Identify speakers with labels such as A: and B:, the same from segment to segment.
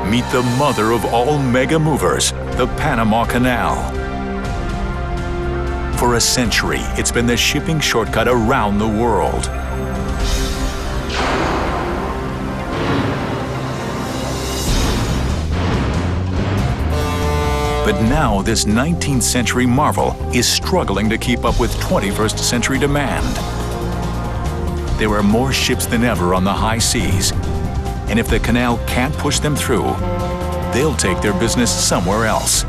A: Meet the mother of all mega movers, the Panama Canal. For a century, it's been the shipping shortcut around the world. But now this 19th century marvel is struggling to keep up with 21st century demand. There are more ships than ever on the high seas, and if the canal can't push them through, they'll take their business somewhere else.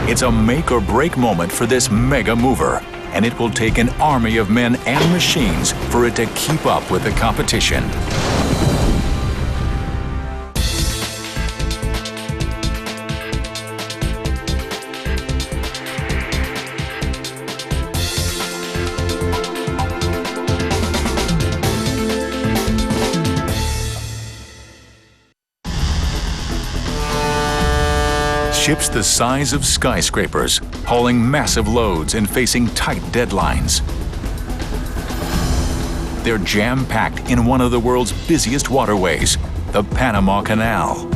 A: It's a make or break moment for this mega mover, and it will take an army of men and machines for it to keep up with the competition. Ships the size of skyscrapers, hauling massive loads and facing tight deadlines. They're jam-packed in one of the world's busiest waterways, the Panama Canal.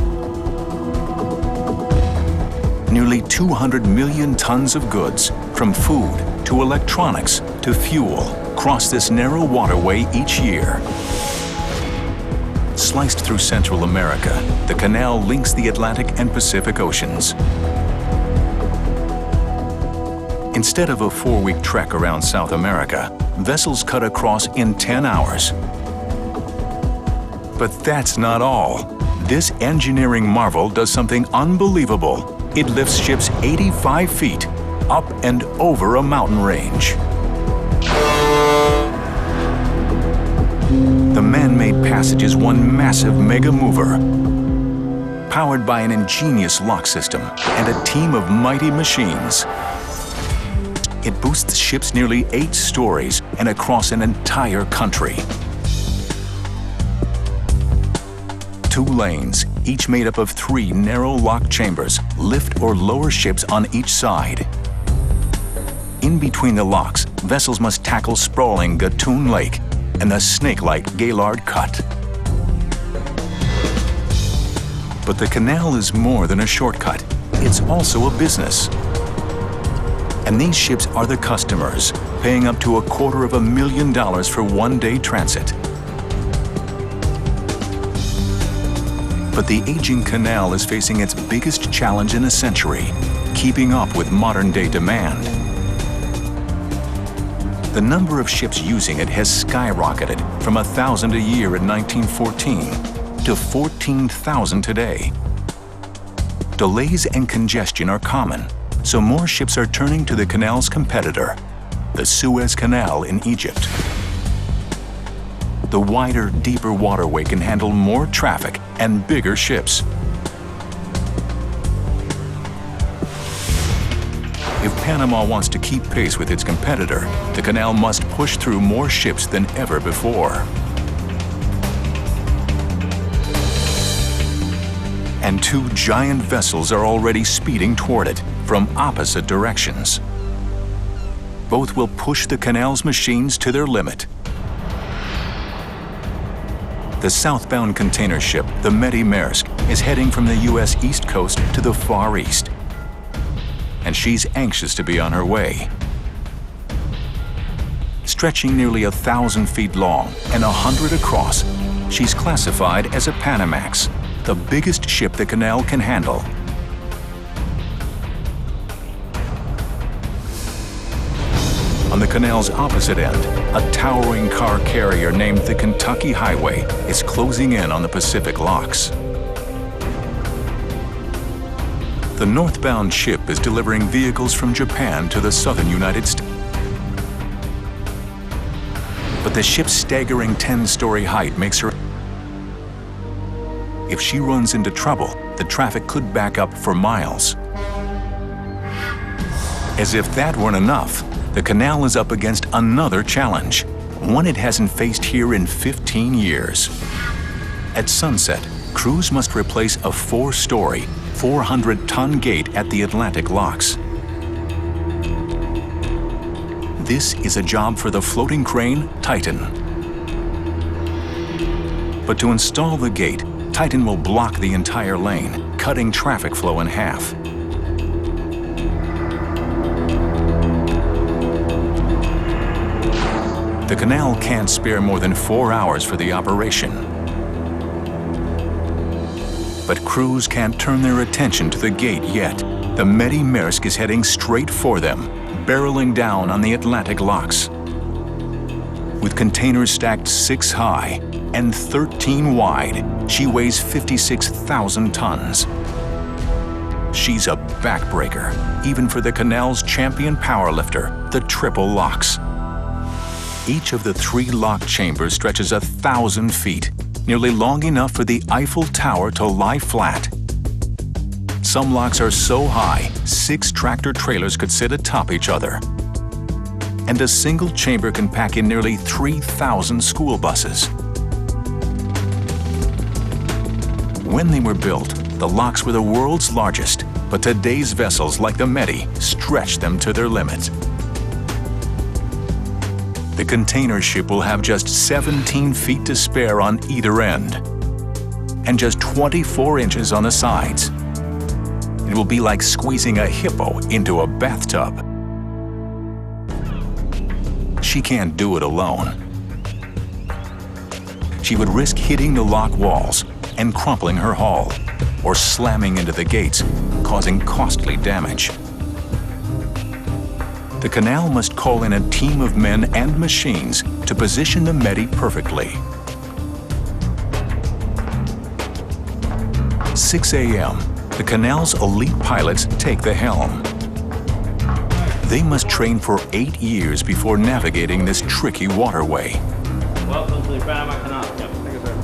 A: Nearly 200 million tons of goods, from food to electronics to fuel, cross this narrow waterway each year. Sliced through Central America, the canal links the Atlantic and Pacific Oceans. Instead of a 4-week trek around South America, vessels cut across in 10 hours. But that's not all. This engineering marvel does something unbelievable. It lifts ships 85 feet up and over a mountain range. The man-made passage is one massive mega mover, powered by an ingenious lock system and a team of mighty machines. It boosts ships nearly 8 stories and across an entire country. 2 lanes, each made up of 3 narrow lock chambers, lift or lower ships on each side. In between the locks, vessels must tackle sprawling Gatun Lake and the snake-like Gaylord Cut. But the canal is more than a shortcut. It's also a business. And these ships are the customers, paying up to $250,000 for one-day transit. But the aging canal is facing its biggest challenge in a century, keeping up with modern-day demand. The number of ships using it has skyrocketed from 1,000 a year in 1914 to 14,000 today. Delays and congestion are common, so more ships are turning to the canal's competitor, the Suez Canal in Egypt. The wider, deeper waterway can handle more traffic and bigger ships. If Panama wants to keep pace with its competitor, the canal must push through more ships than ever before. And 2 giant vessels are already speeding toward it from opposite directions. Both will push the canal's machines to their limit. The southbound container ship, the Maersk, is heading from the U.S. East Coast to the Far East. And she's anxious to be on her way. Stretching nearly 1,000 feet long and 100 across, she's classified as a Panamax, the biggest ship the canal can handle. On the canal's opposite end, a towering car carrier named the Kentucky Highway is closing in on the Pacific locks. The northbound ship is delivering vehicles from Japan to the southern United States. But the ship's staggering 10-story height makes her... If she runs into trouble, the traffic could back up for miles. As if that weren't enough, the canal is up against another challenge, one it hasn't faced here in 15 years. At sunset, crews must replace a 4-story, 400-ton gate at the Atlantic locks. This is a job for the floating crane Titan. But to install the gate, Titan will block the entire lane, cutting traffic flow in half. The canal can't spare more than 4 hours for the operation. But crews can't turn their attention to the gate yet. The Medi Maersk is heading straight for them, barreling down on the Atlantic locks. With containers stacked 6 high and 13 wide, she weighs 56,000 tons. She's a backbreaker, even for the Canal's champion powerlifter, the triple locks. Each of the 3 lock chambers stretches 1,000 feet, nearly long enough for the Eiffel Tower to lie flat. Some locks are so high, 6 tractor trailers could sit atop each other. And a single chamber can pack in nearly 3,000 school buses. When they were built, the locks were the world's largest, but today's vessels like the Medi stretch them to their limits. The container ship will have just 17 feet to spare on either end, and just 24 inches on the sides. It will be like squeezing a hippo into a bathtub. She can't do it alone. She would risk hitting the lock walls and crumpling her hull, or slamming into the gates, causing costly damage. The Canal must call in a team of men and machines to position the Medi perfectly. 6 a.m., the Canal's elite pilots take the helm. They must train for 8 years before navigating this tricky waterway.
B: Welcome to the Panama Canal. Thank you, sir.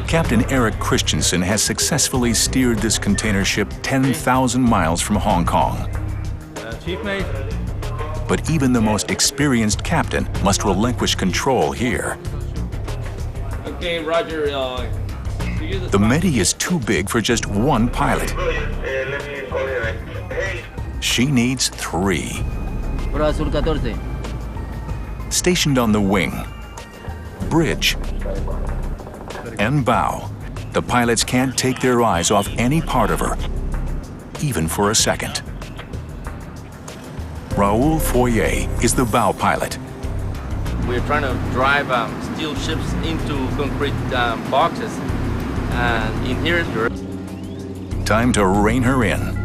A: Captain Eric Christensen has successfully steered this container ship 10,000 miles from Hong Kong.
B: Chief mate.
A: But even the most experienced captain must relinquish control here.
B: Okay, Roger.
A: The Medi is too big for just one pilot. She needs 3. Stationed on the wing, bridge, and bow, the pilots can't take their eyes off any part of her, even for a second. Raoul Foyer is the bow pilot.
C: We're trying to drive steel ships into concrete boxes, and in here,
A: Time to rein her in.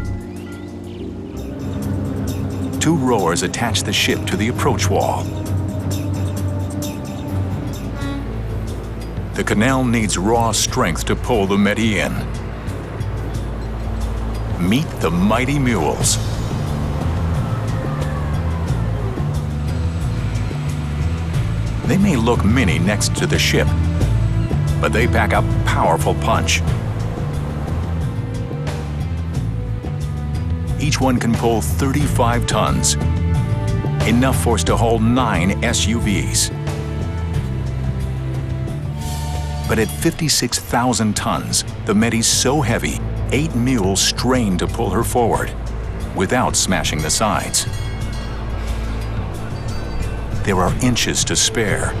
A: 2 rowers attach the ship to the approach wall. The Canal needs raw strength to pull the Medi in. Meet the mighty mules. They may look mini next to the ship, but they pack a powerful punch. Each one can pull 35 tons, enough force to hold 9 SUVs. But at 56,000 tons, the Medi's so heavy, 8 mules strain to pull her forward, without smashing the sides. There are inches to spare.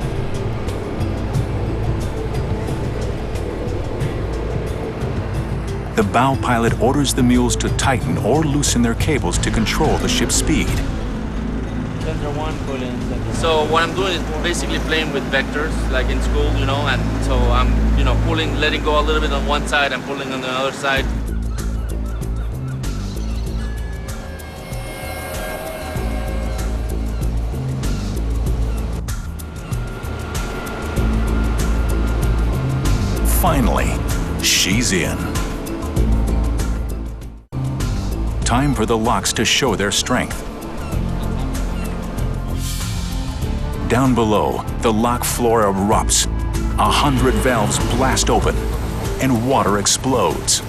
A: The bow pilot orders the mules to tighten or loosen their cables to control the ship's speed.
C: so what I'm doing is basically playing with vectors, like in school, you know, and so I'm, pulling, letting go a little bit on one side and pulling on the other side.
A: Finally, she's in. Time for the locks to show their strength. Down below, the lock floor erupts. 100 valves blast open, and water explodes.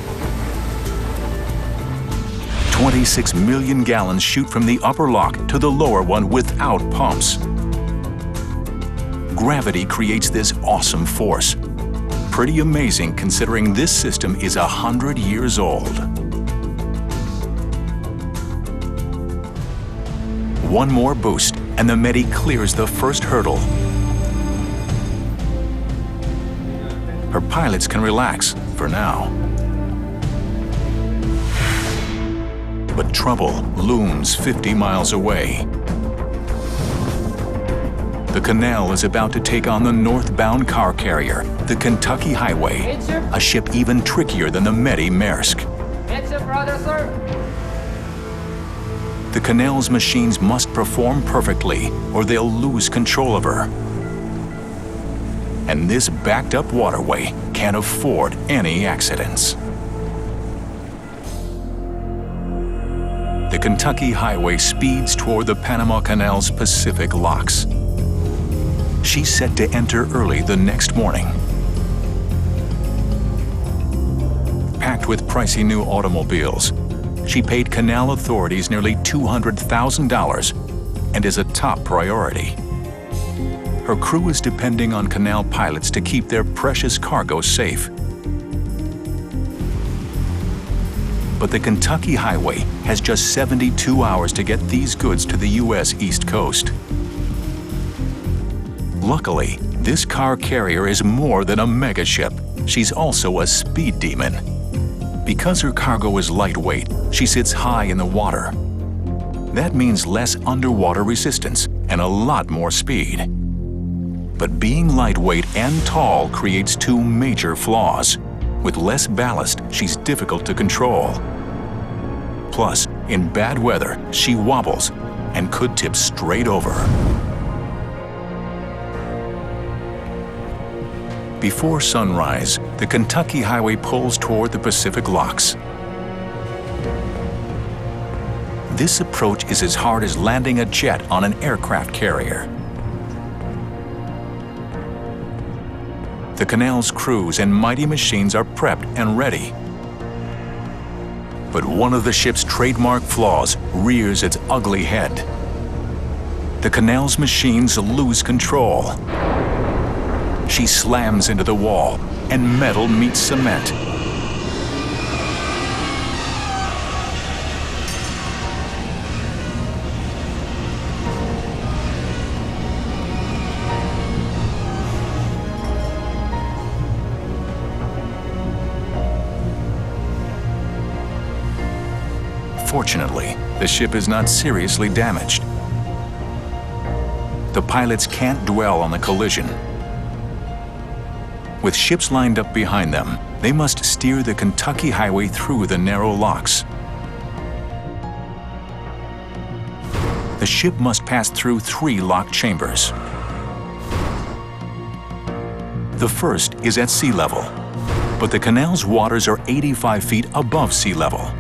A: 26 million gallons shoot from the upper lock to the lower one without pumps. Gravity creates this awesome force. Pretty amazing considering this system is 100 years old. One more boost, and the Medi clears the first hurdle. her pilots can relax for now. But trouble looms 50 miles away. The Canal is about to take on the northbound car carrier, the Kentucky Highway, a ship even trickier than the Medi Maersk. The Canal's machines must perform perfectly or they'll lose control of her. And this backed-up waterway can't afford any accidents. The Kentucky Highway speeds toward the Panama Canal's Pacific locks. She's set to enter early the next morning. Packed with pricey new automobiles, she paid Canal authorities nearly $200,000 and is a top priority. Her crew is depending on Canal pilots to keep their precious cargo safe. But the Kentucky Highway has just 72 hours to get these goods to the U.S. East Coast. Luckily, this car carrier is more than a megaship. She's also a speed demon. Because her cargo is lightweight, she sits high in the water. That means less underwater resistance and a lot more speed. But being lightweight and tall creates two major flaws. With less ballast, she's difficult to control. Plus, in bad weather, she wobbles and could tip straight over. Before sunrise, the Kentucky Highway pulls toward the Pacific locks. This approach is as hard as landing a jet on an aircraft carrier. The Canal's crews and mighty machines are prepped and ready. But one of the ship's trademark flaws rears its ugly head. The Canal's machines lose control. She slams into the wall, and metal meets cement. Fortunately, the ship is not seriously damaged. The pilots can't dwell on the collision. With ships lined up behind them, they must steer the Kentucky Highway through the narrow locks. The ship must pass through 3 locked chambers. The first is at sea level, but the Canal's waters are 85 feet above sea level.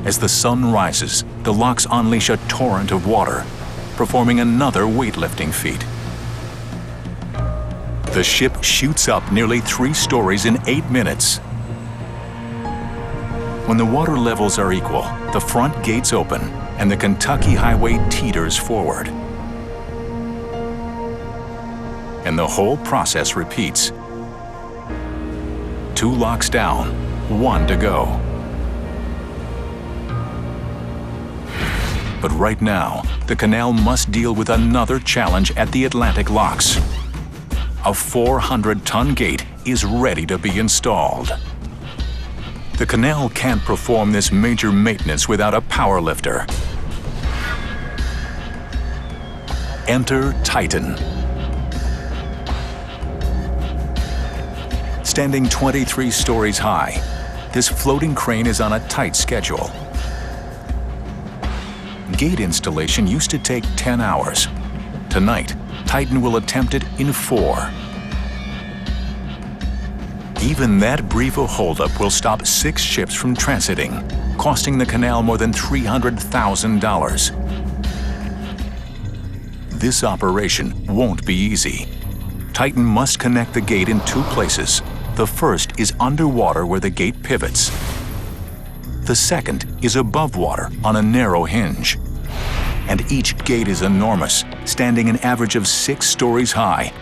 A: As the sun rises, the locks unleash a torrent of water, performing another weightlifting feat. The ship shoots up nearly 3 stories in 8 minutes. When the water levels are equal, the front gates open and the Kentucky Highway teeters forward. And the whole process repeats. 2 locks down, 1 to go. But right now, the Canal must deal with another challenge at the Atlantic locks. A 400-ton gate is ready to be installed. The Canal can't perform this major maintenance without a power lifter. Enter Titan. Standing 23 stories high, this floating crane is on a tight schedule. Gate installation used to take 10 hours. Tonight, Titan will attempt it in 4. Even that brief a holdup will stop 6 ships from transiting, costing the Canal more than $300,000. This operation won't be easy. Titan must connect the gate in 2 places. The first is underwater where the gate pivots. The second is above water on a narrow hinge. And each gate is enormous, standing an average of 6 stories high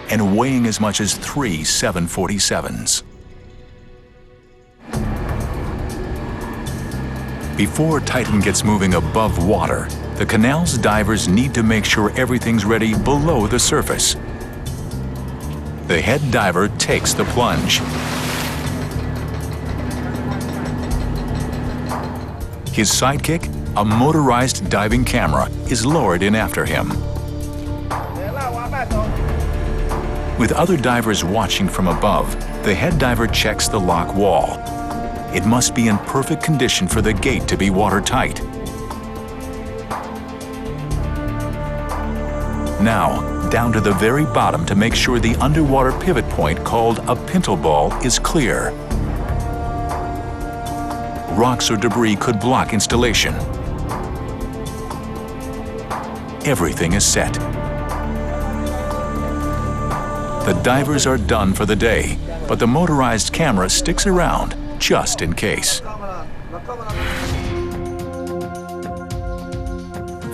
A: and weighing as much as 3 747s. Before Titan gets moving above water, the Canal's divers need to make sure everything's ready below the surface. The head diver takes the plunge. His sidekick, a motorized diving camera, is lowered in after him. With other divers watching from above, the head diver checks the lock wall. It must be in perfect condition for the gate to be watertight. Now, down to the very bottom to make sure the underwater pivot point called a pintle ball is clear. Rocks or debris could block installation. Everything is set. The divers are done for the day, but the motorized camera sticks around just in case.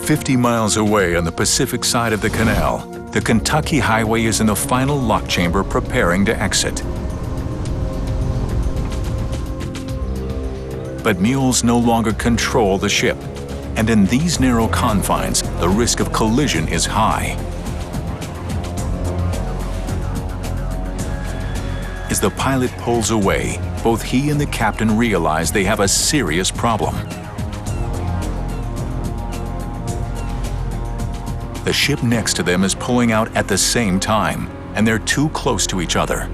A: 50 miles away on the Pacific side of the canal, the Kentucky Highway is in the final lock chamber preparing to exit. But mules no longer control the ship, and in these narrow confines, the risk of collision is high. As the pilot pulls away, both he and the captain realize they have a serious problem. The ship next to them is pulling out at the same time, and they're too close to each other.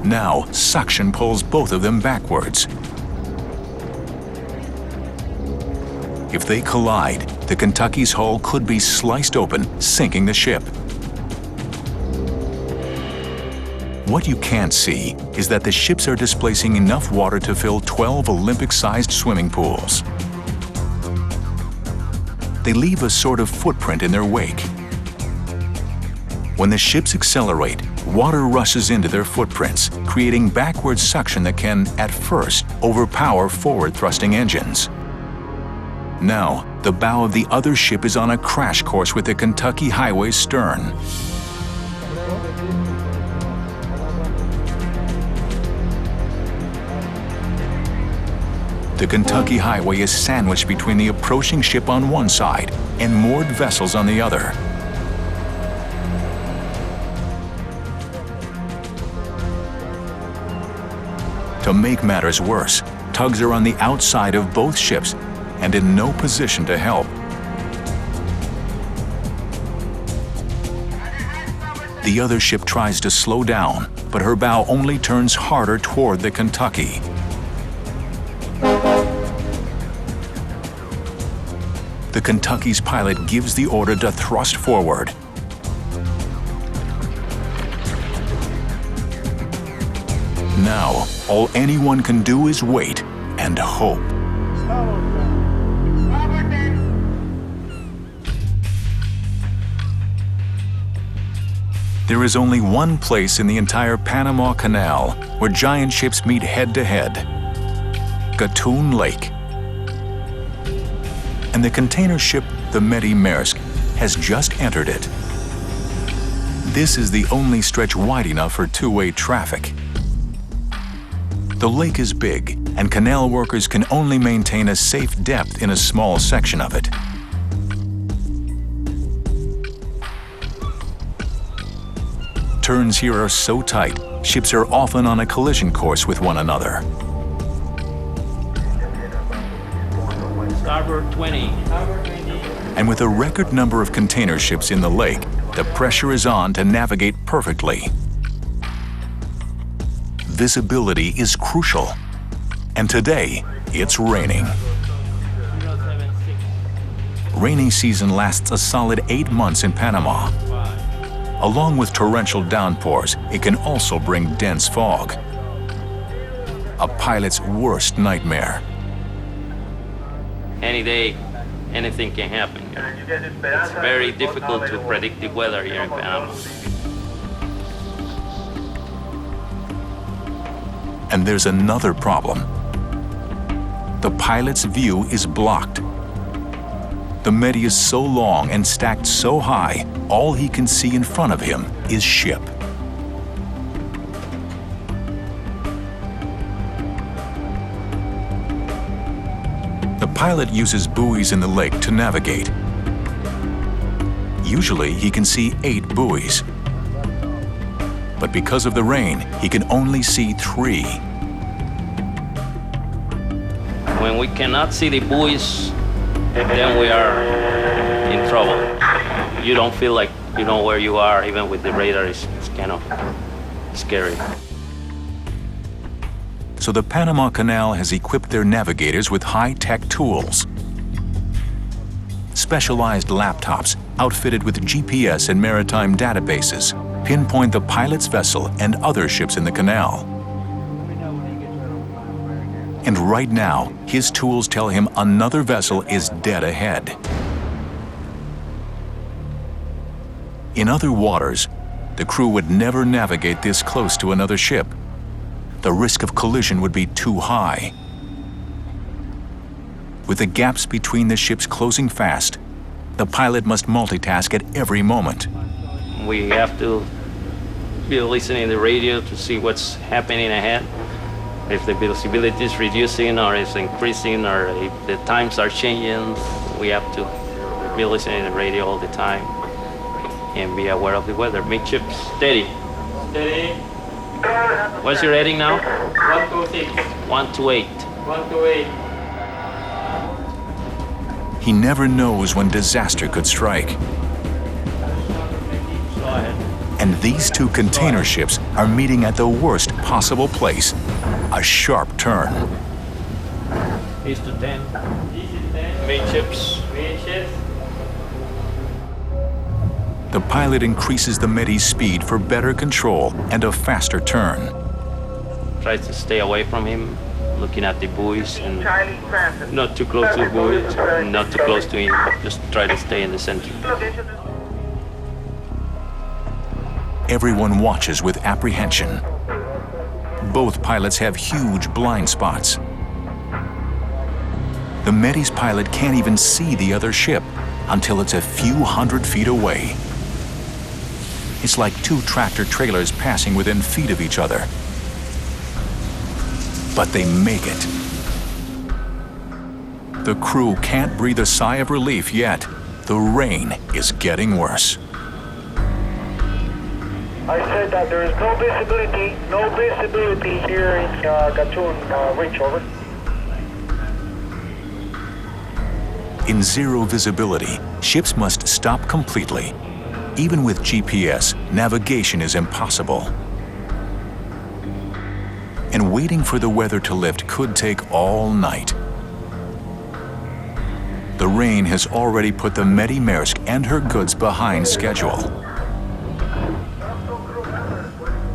A: Now, suction pulls both of them backwards. If they collide, the Kentucky's hull could be sliced open, sinking the ship. What you can't see is that the ships are displacing enough water to fill 12 Olympic-sized swimming pools. They leave a sort of footprint in their wake. When the ships accelerate, water rushes into their footprints, creating backward suction that can, at first, overpower forward-thrusting engines. Now, the bow of the other ship is on a crash course with the Kentucky Highway's stern. The Kentucky Highway is sandwiched between the approaching ship on one side and moored vessels on the other. To make matters worse, tugs are on the outside of both ships and in no position to help. The other ship tries to slow down, but her bow only turns harder toward the Kentucky. The Kentucky's pilot gives the order to thrust forward. Now, all anyone can do is wait and hope. There is only one place in the entire Panama Canal where giant ships meet head-to-head: Gatun Lake. And the container ship, the Maersk, has just entered it. This is the only stretch wide enough for two-way traffic. The lake is big, and canal workers can only maintain a safe depth in a small section of it. Turns here are so tight, ships are often on a collision course with one another.
B: Starboard 20.
A: And with a record number of container ships in the lake, the pressure is on to navigate perfectly. Visibility is crucial. And today, it's raining. Rainy season lasts a solid 8 months in Panama. Along with torrential downpours, it can also bring dense fog. A pilot's worst nightmare.
C: Any day, anything can happen. It's very difficult to predict the weather here in Panama.
A: And there's another problem. The pilot's view is blocked. The Medi is so long and stacked so high, all he can see in front of him is ship. The pilot uses buoys in the lake to navigate. Usually, he can see 8 buoys. But because of the rain, he can only see 3.
D: When we cannot see the buoys, then we are in trouble. You don't feel like you know where you are, even with the radar. It's kind of scary.
A: So the Panama Canal has equipped their navigators with high-tech tools. Specialized laptops outfitted with GPS and maritime databases pinpoint the pilot's vessel and other ships in the canal. And right now, his tools tell him another vessel is dead ahead. In other waters, the crew would never navigate this close to another ship. The risk of collision would be too high. With the gaps between the ships closing fast, the pilot must multitask at every moment.
D: We have to be listening to the radio to see what's happening ahead. If the visibility is reducing or is increasing or if the times are changing, we have to be listening to the radio all the time and be aware of the weather. Make ship steady.
B: Steady.
D: What's your heading now?
B: 126.
D: 128.
B: 128.
A: He never knows when disaster could strike.
B: Go ahead.
A: And these 2 container ships are meeting at the worst possible place, a sharp turn.
D: East to 10.
B: East to 10.
D: Main ships.
B: Main ships.
A: The pilot increases the Medi's speed for better control and a faster turn.
D: Tries to stay away from him, looking at the buoys and not too close to the buoys, not too close to him. Just try to stay in the center.
A: Everyone watches with apprehension. Both pilots have huge blind spots. The Medi's pilot can't even see the other ship until it's a few hundred feet away. It's like 2 tractor trailers passing within feet of each other. But they make it. The crew can't breathe a sigh of relief yet. The rain is getting worse.
E: I said that there is no visibility here in Gatun Reach, over.
A: In zero visibility, ships must stop completely. Even with GPS, navigation is impossible. And waiting for the weather to lift could take all night. The rain has already put the Medi Maersk and her goods behind schedule.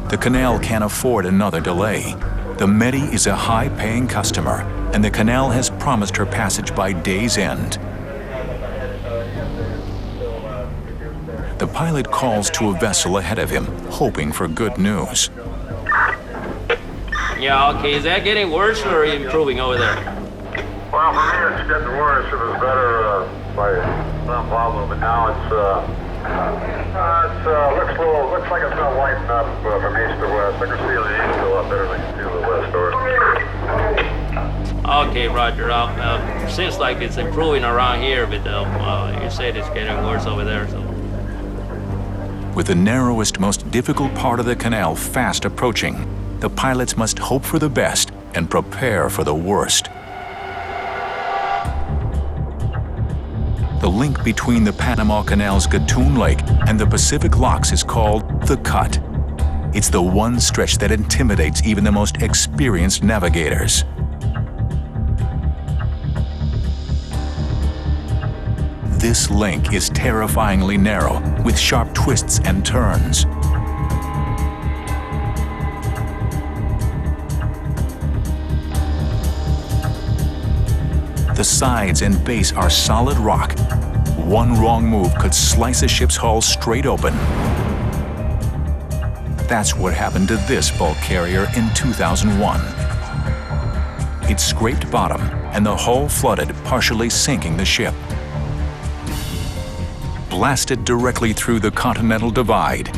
A: The canal can't afford another delay. The Medi is a high-paying customer, and the canal has promised her passage by day's end. The pilot calls to a vessel ahead of him, hoping for good news.
D: Yeah, okay. Is that getting worse or improving over there?
F: Well, for me, it's getting worse. It was better by some problem, but now looks like it's gonna lighten up from east to west. I can see the east a lot better than I can see the west door.
D: Okay, Roger. Seems like it's improving around here, but you said it's getting worse over there. So.
A: With the narrowest, most difficult part of the canal fast approaching, the pilots must hope for the best and prepare for the worst. The link between the Panama Canal's Gatun Lake and the Pacific Locks is called the Cut. It's the one stretch that intimidates even the most experienced navigators. This link is terrifyingly narrow, with sharp twists and turns. The sides and base are solid rock. One wrong move could slice a ship's hull straight open. That's what happened to this bulk carrier in 2001. It scraped bottom, and the hull flooded, partially sinking the ship. Blasted directly through the Continental Divide,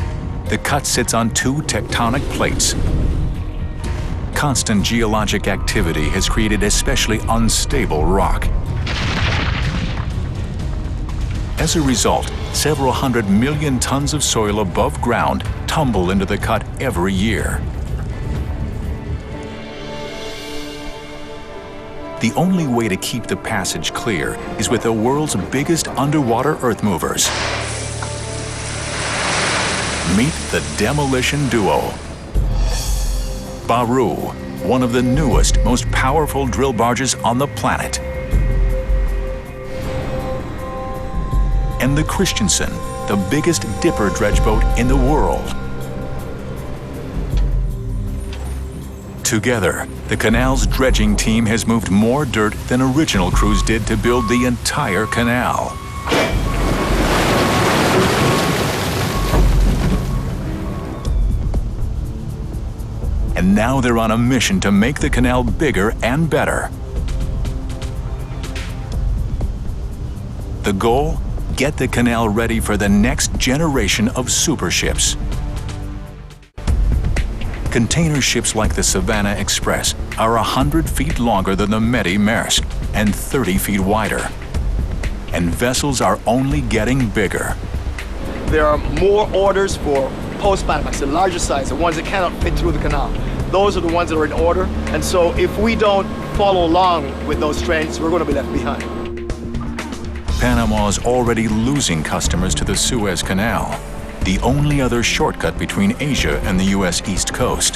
A: the Cut sits on 2 tectonic plates. Constant geologic activity has created especially unstable rock. As a result, several 100 million tons of soil above ground tumble into the cut every year. The only way to keep the passage clear is with the world's biggest underwater earth movers. Meet the demolition duo. Baru, one of the newest, most powerful drill barges on the planet. And the Christensen, the biggest dipper dredge boat in the world. Together, the Canal's dredging team has moved more dirt than original crews did to build the entire canal. And now they're on a mission to make the canal bigger and better. The goal? Get the canal ready for the next generation of super ships. Container ships like the Savannah Express are 100 feet longer than the Medi Maersk and 30 feet wider. And vessels are only getting bigger.
G: There are more orders for post-Panamax, the larger size, the ones that cannot fit through the canal. Those are the ones that are in order, and so if we don't follow along with those trends, we're going to be left behind.
A: Panama is already losing customers to the Suez Canal, the only other shortcut between Asia and the U.S. East Coast.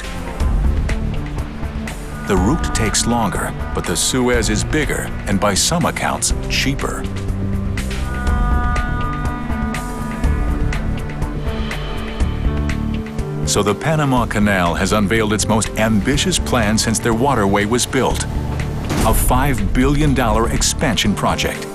A: The route takes longer, but the Suez is bigger and by some accounts, cheaper. So the Panama Canal has unveiled its most ambitious plan since their waterway was built, a $5 billion expansion project.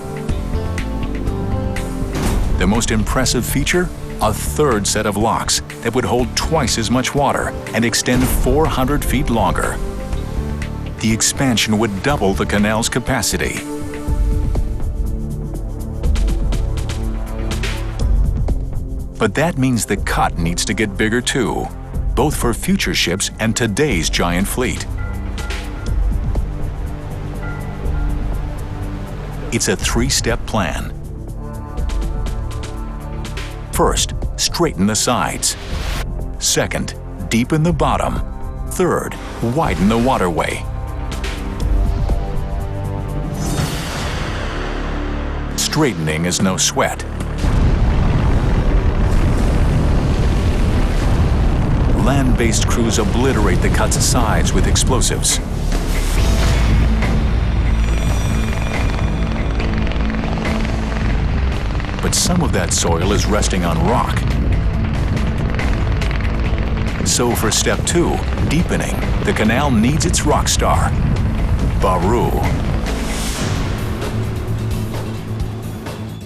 A: The most impressive feature? A third set of locks that would hold twice as much water and extend 400 feet longer. The expansion would double the canal's capacity. But that means the cut needs to get bigger too, both for future ships and today's giant fleet. It's a three-step plan. First, straighten the sides. Second, deepen the bottom. Third, widen the waterway. Straightening is no sweat. Land-based crews obliterate the cut's sides with explosives. But some of that soil is resting on rock. So for step 2, deepening, the canal needs its rock star, Baru.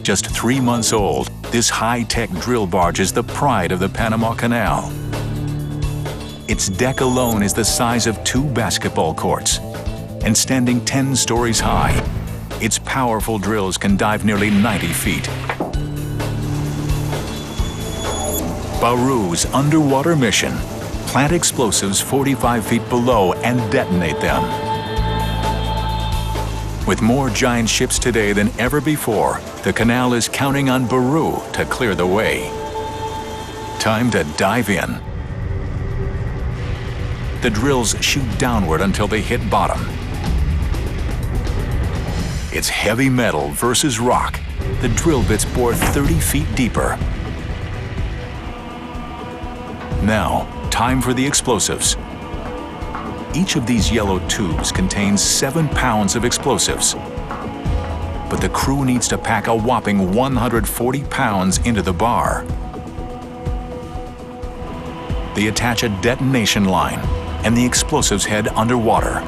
A: Just 3 months old, this high-tech drill barge is the pride of the Panama Canal. Its deck alone is the size of 2 basketball courts, and standing 10 stories high, its powerful drills can dive nearly 90 feet. Baru's underwater mission: plant explosives 45 feet below and detonate them. With more giant ships today than ever before, the canal is counting on Baru to clear the way. Time to dive in. The drills shoot downward until they hit bottom. It's heavy metal versus rock. The drill bits bore 30 feet deeper. Now, time for the explosives. Each of these yellow tubes contains 7 pounds of explosives. But the crew needs to pack a whopping 140 pounds into the bar. They attach a detonation line, and the explosives head underwater.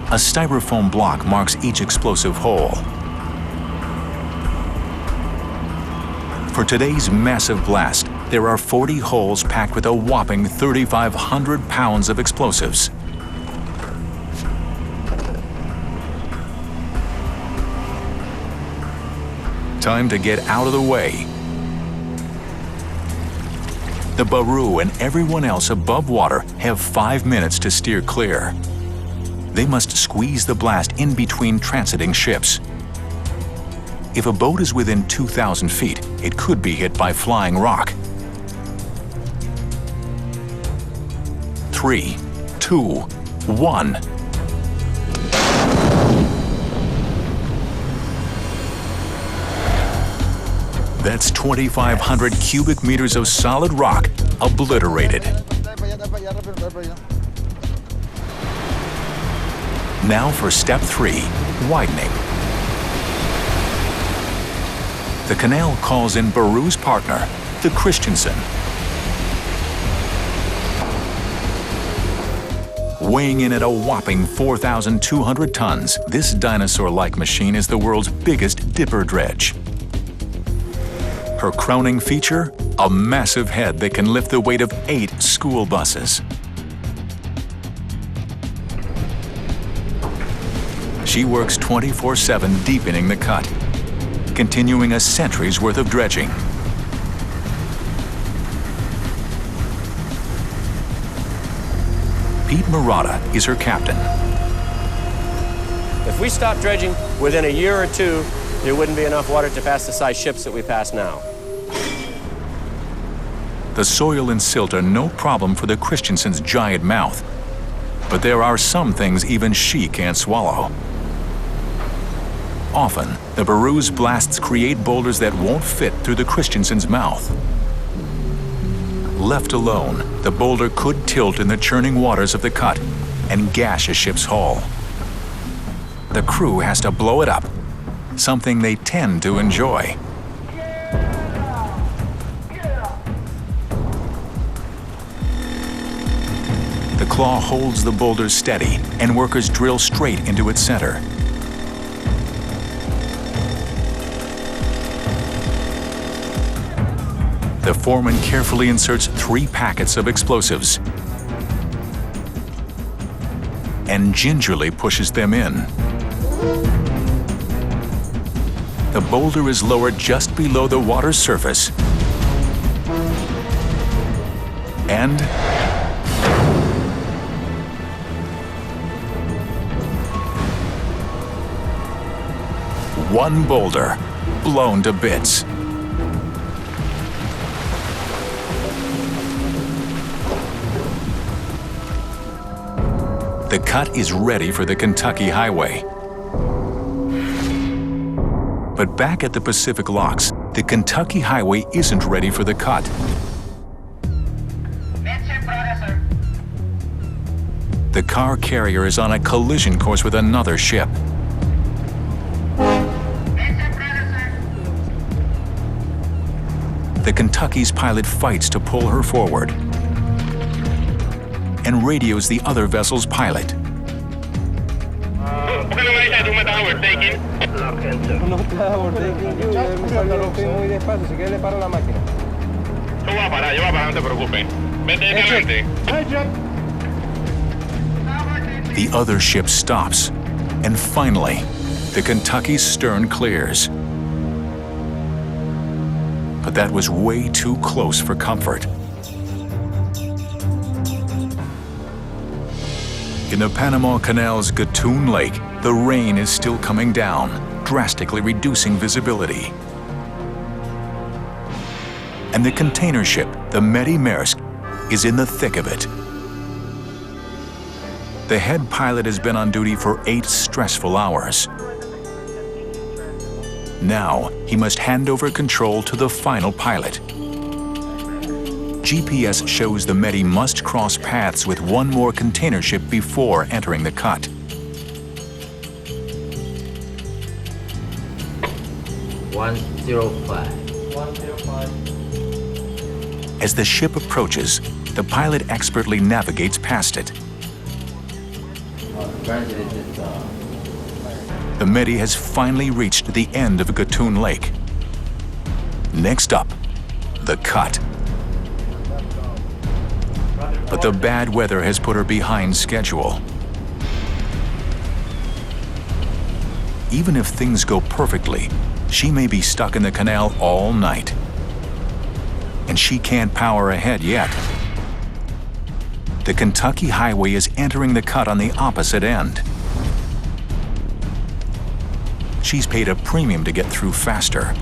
A: A styrofoam block marks each explosive hole. For today's massive blast, there are 40 holes packed with a whopping 3,500 pounds of explosives. Time to get out of the way. The Baru and everyone else above water have 5 minutes to steer clear. They must squeeze the blast in between transiting ships. If a boat is within 2,000 feet, it could be hit by flying rock. 3, 2, 1. That's 2,500 cubic meters of solid rock obliterated. Now for step 3, widening. The canal calls in Baru's partner, the Christensen. Weighing in at a whopping 4,200 tons, this dinosaur-like machine is the world's biggest dipper dredge. Her crowning feature? A massive head that can lift the weight of 8 school buses. She works 24/7 deepening the cut, continuing a century's worth of dredging. Pete Murata is her captain.
H: If we stopped dredging within a year or two, there wouldn't be enough water to pass the size ships that we pass now.
A: The soil and silt are no problem for the Christensen's giant mouth, but there are some things even she can't swallow. Often, the Baru's blasts create boulders that won't fit through the Christensen's mouth. Left alone, the boulder could tilt in the churning waters of the cut and gash a ship's hull. The crew has to blow it up, something they tend to enjoy. The claw holds the boulder steady, and workers drill straight into its center. The foreman carefully inserts 3 packets of explosives and gingerly pushes them in. The boulder is lowered just below the water's surface. And one boulder blown to bits. The cut is ready for the Kentucky Highway. But back at the Pacific Locks, the Kentucky Highway isn't ready for the cut. The car carrier is on a collision course with another ship. The Kentucky's pilot fights to pull her forward and radios the other vessel's pilot. The other ship stops, and finally, the Kentucky's stern clears. But that was way too close for comfort. In the Panama Canal's Gatun Lake, the rain is still coming down, drastically reducing visibility. And the container ship, the Megastructures, is in the thick of it. The head pilot has been on duty for 8 stressful hours. Now, he must hand over control to the final pilot. GPS shows the Medi must cross paths with one more container ship before entering the cut. As the ship approaches, the pilot expertly navigates past it. The Medi has finally reached the end of Gatun Lake. Next up, the cut. But the bad weather has put her behind schedule. Even if things go perfectly, she may be stuck in the canal all night. And she can't power ahead yet. the Kentucky highway is entering the cut on the opposite end. She's paid a premium to get through faster.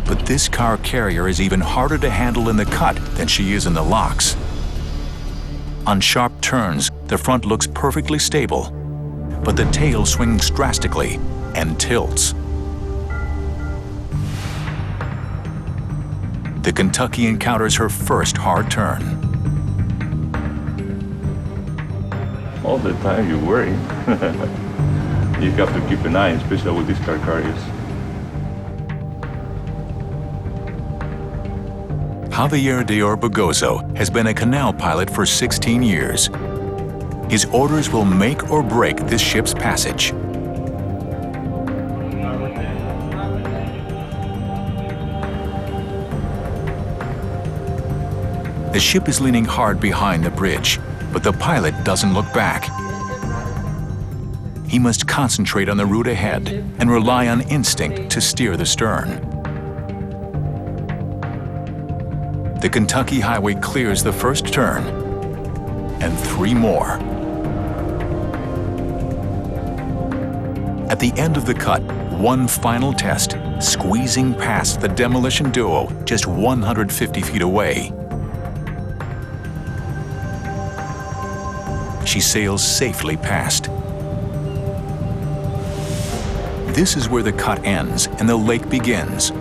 A: But this car carrier is even harder to handle in the cut than she is in the locks. On sharp turns, the front looks perfectly stable, but the tail swings drastically and tilts. The Kentucky encounters her first hard turn.
I: All the time you worry. You have to keep an eye, especially with these car carriers.
A: Javier de Orbegozo has been a Canal pilot for 16 years. His orders will make or break this ship's passage. The ship is leaning hard behind the bridge, but the pilot doesn't look back. He must concentrate on the route ahead and rely on instinct to steer the stern. The Kentucky highway clears the first turn, and 3 more. At the end of the cut, one final test, squeezing past the demolition duo just 150 feet away. She sails safely past. This is where the cut ends and the lake begins.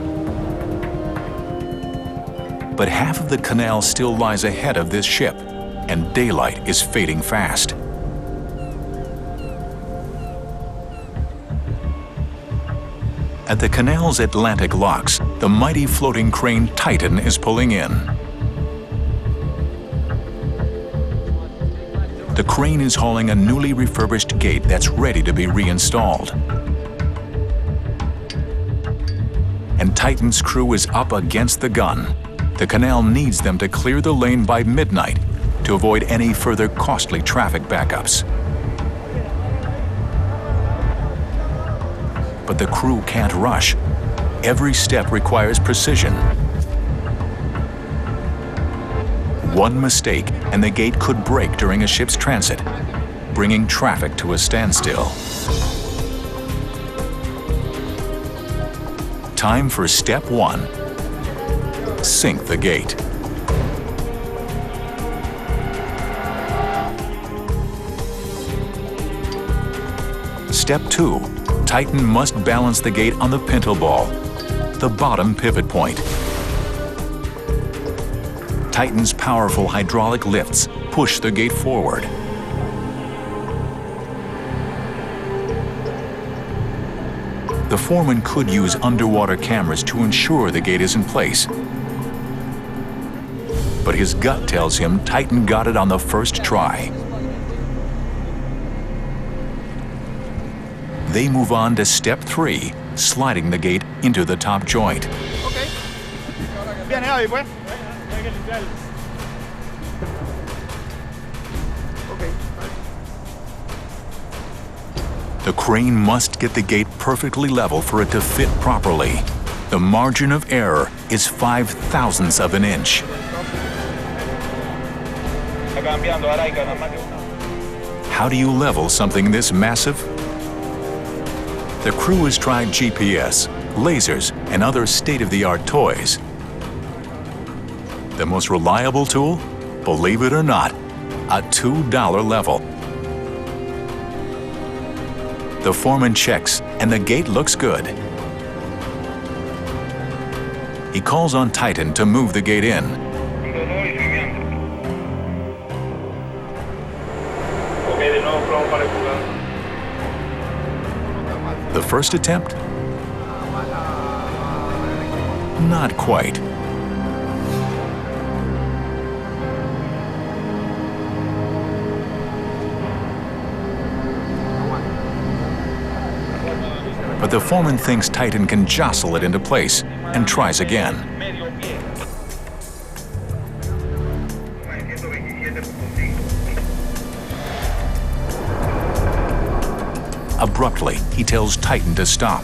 A: But half of the canal still lies ahead of this ship, and daylight is fading fast. At the canal's Atlantic locks, the mighty floating crane Titan is pulling in. The crane is hauling a newly refurbished gate that's ready to be reinstalled. And Titan's crew is up against the gun. The canal needs them to clear the lane by midnight to avoid any further costly traffic backups. But the crew can't rush. Every step requires precision. One mistake and the gate could break during a ship's transit, bringing traffic to a standstill. Time for step 1. Sink the gate. Step 2. Titan must balance the gate on the pintle ball, the bottom pivot point. Titan's powerful hydraulic lifts push the gate forward. The foreman could use underwater cameras to ensure the gate is in place. But his gut tells him Titan got it on the first try. They move on to step 3, sliding the gate into the top joint.
G: Okay. Viene ahí, pues. Okay.
A: The crane must get the gate perfectly level for it to fit properly. The margin of error is 5/1000ths of an inch. How do you level something this massive? The crew has tried GPS, lasers, and other state-of-the-art toys. The most reliable tool? Believe it or not, a $2 level. The foreman checks, and the gate looks good. He calls on Titan to move the gate in. The first attempt? Not quite. But the foreman thinks Titan can jostle it into place and tries again. Abruptly, he tells Titan to stop.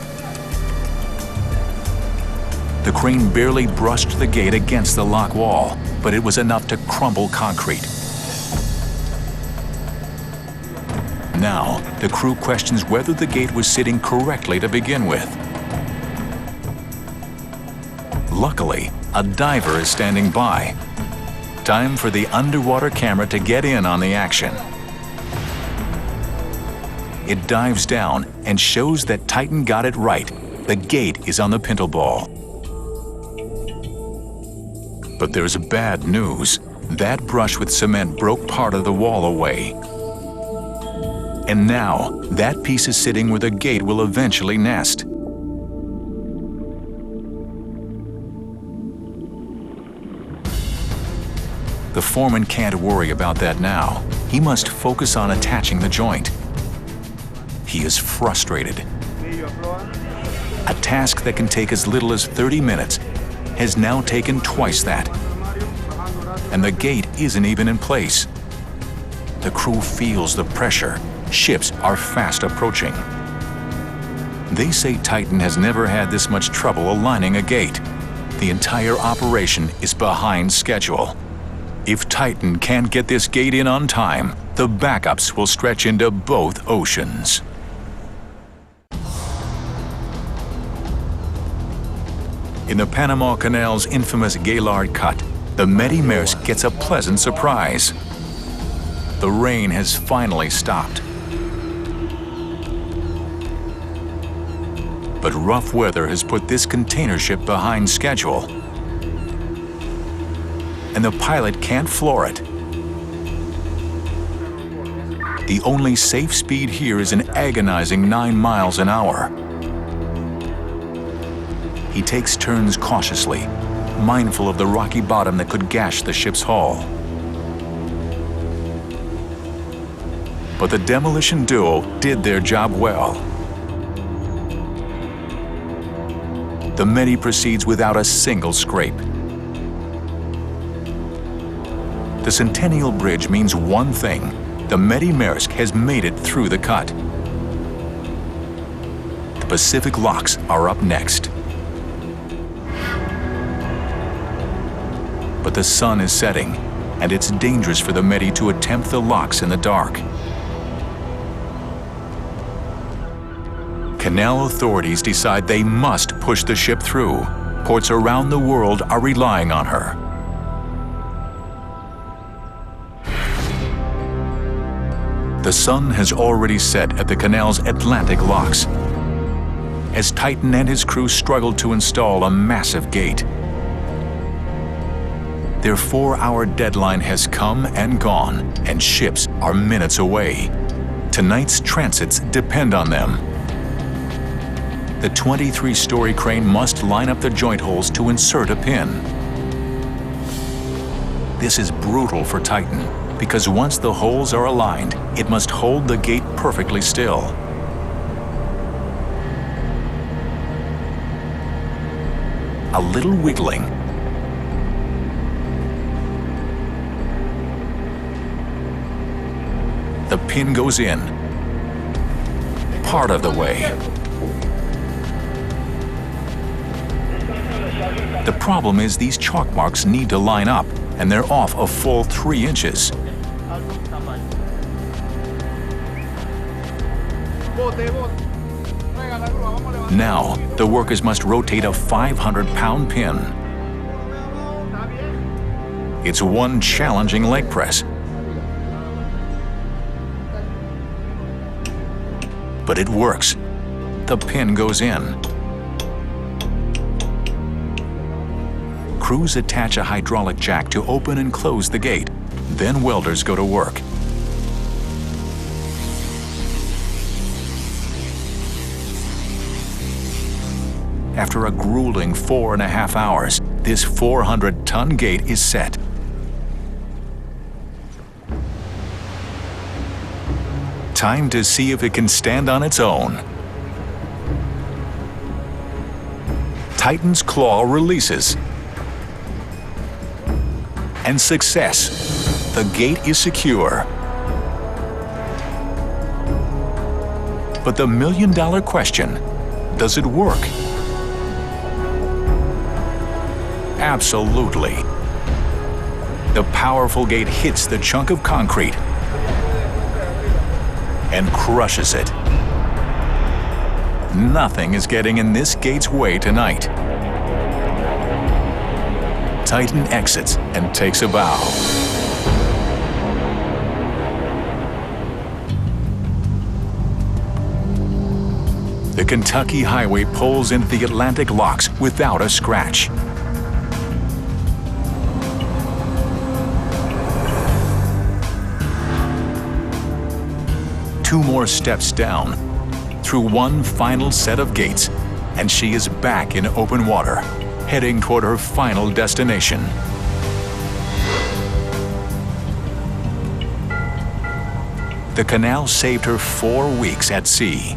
A: The crane barely brushed the gate against the lock wall, but it was enough to crumble concrete. Now, the crew questions whether the gate was sitting correctly to begin with. Luckily, a diver is standing by. Time for the underwater camera to get in on the action. It dives down and shows that Titan got it right. The gate is on the pintle ball. But there's bad news. That brush with cement broke part of the wall away. And now, that piece is sitting where the gate will eventually nest. The foreman can't worry about that now. He must focus on attaching the joint. He is frustrated. A task that can take as little as 30 minutes has now taken twice that. And the gate isn't even in place. The crew feels the pressure. Ships are fast approaching. They say Titan has never had this much trouble aligning a gate. The entire operation is behind schedule. If Titan can't get this gate in on time, the backups will stretch into both oceans. In the Panama Canal's infamous Gaylord Cut, the Megastructures gets a pleasant surprise. The rain has finally stopped. But rough weather has put this container ship behind schedule. And the pilot can't floor it. The only safe speed here is an agonizing 9 miles an hour. He takes turns cautiously, mindful of the rocky bottom that could gash the ship's hull. But the demolition duo did their job well. The Medi proceeds without a single scrape. The Centennial Bridge means one thing: the Megastructures has made it through the cut. The Pacific locks are up next. But the sun is setting, and it's dangerous for the Medi to attempt the locks in the dark. Canal authorities decide they must push the ship through. Ports around the world are relying on her. The sun has already set at the canal's Atlantic locks as Titan and his crew struggle to install a massive gate. Their 4-hour deadline has come and gone, and ships are minutes away. Tonight's transits depend on them. The 23-story crane must line up the joint holes to insert a pin. This is brutal for Titan, because once the holes are aligned, it must hold the gate perfectly still. A little wiggling. The pin goes in, part of the way. The problem is these chalk marks need to line up, and they're off a full 3 inches. Now, the workers must rotate a 500-pound pin. It's one challenging leg press. But it works. The pin goes in. Crews attach a hydraulic jack to open and close the gate. Then welders go to work. After a grueling 4.5 hours, this 400-ton gate is set. Time to see if it can stand on its own. Titan's claw releases. And success. The gate is secure. But the million-dollar question, does it work? Absolutely. The powerful gate hits the chunk of concrete and crushes it. Nothing is getting in this gate's way tonight. Titan exits and takes a bow. The Kentucky Highway pulls into the Atlantic locks without a scratch. Two more steps down, through one final set of gates, and she is back in open water, heading toward her final destination. The canal saved her 4 weeks at sea.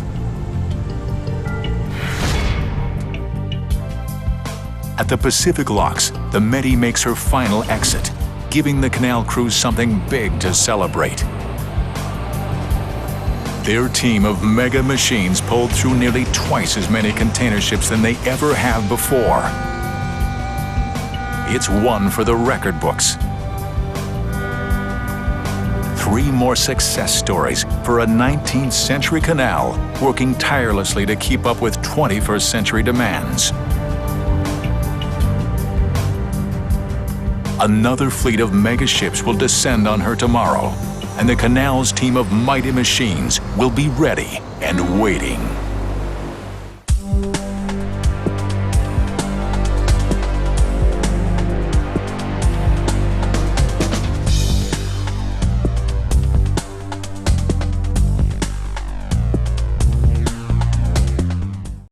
A: At the Pacific locks, the Medi makes her final exit, giving the canal crew something big to celebrate. Their team of mega machines pulled through nearly twice as many container ships than they ever have before. It's one for the record books. 3 more success stories for a 19th century canal working tirelessly to keep up with 21st century demands. Another fleet of mega ships will descend on her tomorrow, and the canal's team of mighty machines will be ready and waiting.